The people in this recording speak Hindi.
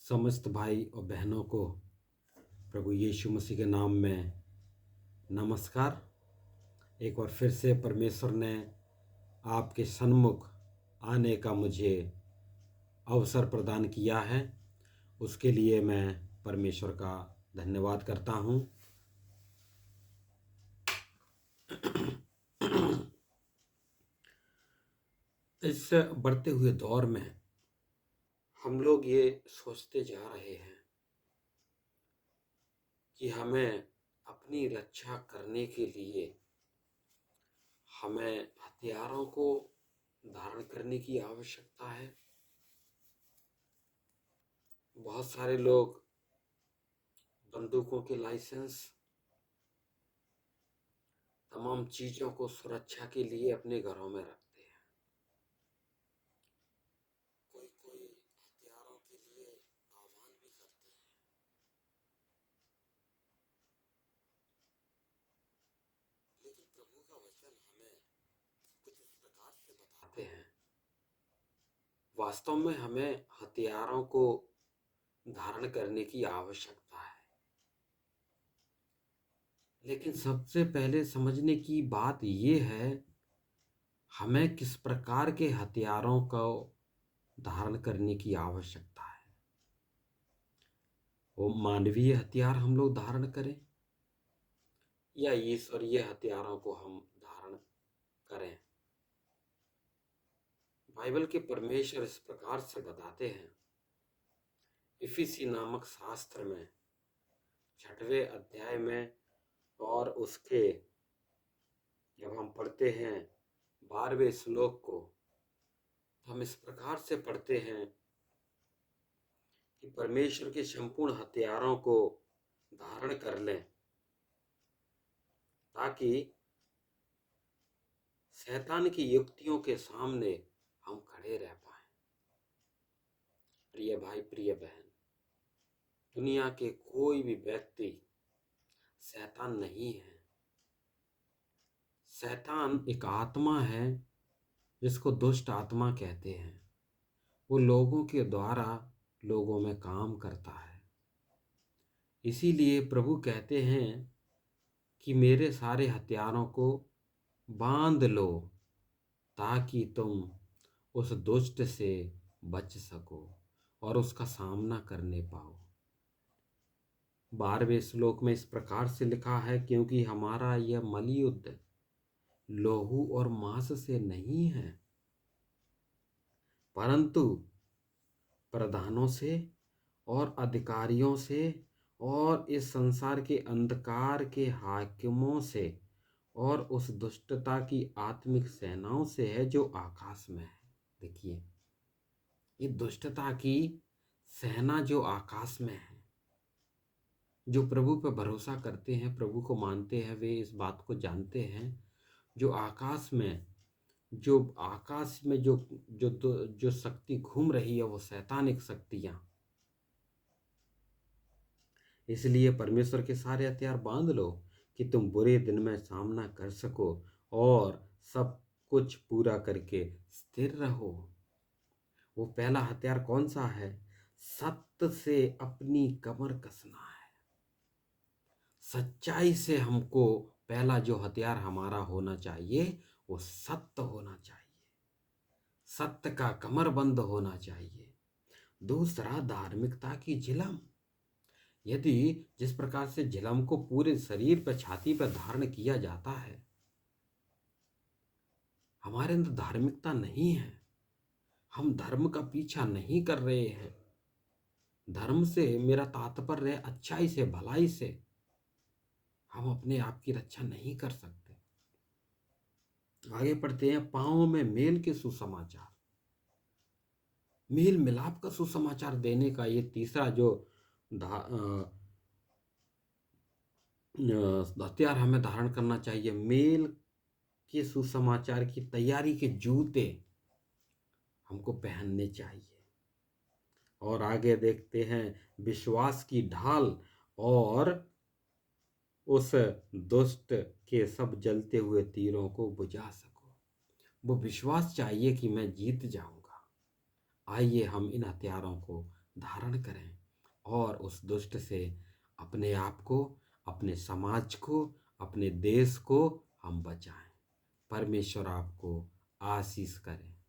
समस्त भाई और बहनों को प्रभु यीशु मसीह के नाम में नमस्कार। एक बार फिर से परमेश्वर ने आपके सन्मुख आने का मुझे अवसर प्रदान किया है, उसके लिए मैं परमेश्वर का धन्यवाद करता हूँ। इस बढ़ते हुए दौर में हम लोग ये सोचते जा रहे हैं कि हमें अपनी रक्षा करने के लिए हमें हथियारों को धारण करने की आवश्यकता है। बहुत सारे लोग बंदूकों के लाइसेंस, तमाम चीजों को सुरक्षा के लिए अपने घरों में रखते हैं। कोई कोई हथियारों के लिए आह्वान भी करते हैं, लेकिन प्रभु का वचन हमें कुछ इस प्रकार से बताते हैं। वास्तव में हमें हथियारों को धारण करने की आवश्यकता है, लेकिन सबसे पहले समझने की बात यह है हमें किस प्रकार के हथियारों को धारण करने की आवश्यकता है। वो मानवीय हथियार हम लोग धारण करें या ईश्वरीय हथियारों को हम धारण करें। बाइबल के परमेश्वर इस प्रकार से बताते हैं, इफिसी नामक शास्त्र में 6वें अध्याय में और उसके जब हम पढ़ते हैं 12वें श्लोक को, हम इस प्रकार से पढ़ते हैं कि परमेश्वर के संपूर्ण हथियारों को धारण कर लें ताकि शैतान की युक्तियों के सामने हम खड़े रह पाएं। प्रिय भाई, प्रिय बहन, दुनिया के कोई भी व्यक्ति शैतान नहीं है। शैतान एक आत्मा है जिसको दुष्ट आत्मा कहते हैं। वो लोगों के द्वारा लोगों में काम करता है। इसीलिए प्रभु कहते हैं कि मेरे सारे हथियारों को बांध लो ताकि तुम उस दुष्ट से बच सको और उसका सामना करने पाओ। 12वें श्लोक में इस प्रकार से लिखा है, क्योंकि हमारा यह मल्लयुद्ध लहू और मांस से नहीं है, परंतु प्रधानों से और अधिकारियों से और इस संसार के अंधकार के हाकिमों से और उस दुष्टता की आत्मिक सेनाओं से है जो आकाश में है। देखिए, ये दुष्टता की सेना जो आकाश में है, जो प्रभु पर भरोसा करते हैं, प्रभु को मानते हैं, वे इस बात को जानते हैं। जो आकाश में जो शक्ति घूम रही है वो शैतानिक शक्तियां। इसलिए परमेश्वर के सारे हथियार बांध लो कि तुम बुरे दिन में सामना कर सको और सब कुछ पूरा करके स्थिर रहो। वो पहला हथियार कौन सा है? सत्य से अपनी कमर कसना है। सच्चाई से हमको पहला जो हथियार हमारा होना चाहिए वो सत्य होना चाहिए, सत्य का कमरबंद होना चाहिए। दूसरा, धार्मिकता की झिलम। यदि जिस प्रकार से झिलम को पूरे शरीर पर, छाती पर धारण किया जाता है, हमारे अंदर धार्मिकता नहीं है, हम धर्म का पीछा नहीं कर रहे हैं। धर्म से मेरा तात्पर्य अच्छाई से, भलाई से। हम अपने आप की रक्षा नहीं कर सकते। आगे पढ़ते हैं, पांवों में मेल के सुसमाचार, मेल मिलाप का सुसमाचार देने का ये तीसरा जो हथियार हमें धारण करना चाहिए। मेल के सुसमाचार की तैयारी के जूते हमको पहनने चाहिए। और आगे देखते हैं, विश्वास की ढाल और उस दुष्ट के सब जलते हुए तीरों को बुझा सको। वो विश्वास चाहिए कि मैं जीत जाऊंगा। आइए हम इन हथियारों को धारण करें और उस दुष्ट से अपने आप को, अपने समाज को, अपने देश को हम बचाएं। परमेश्वर आपको आशीष करे।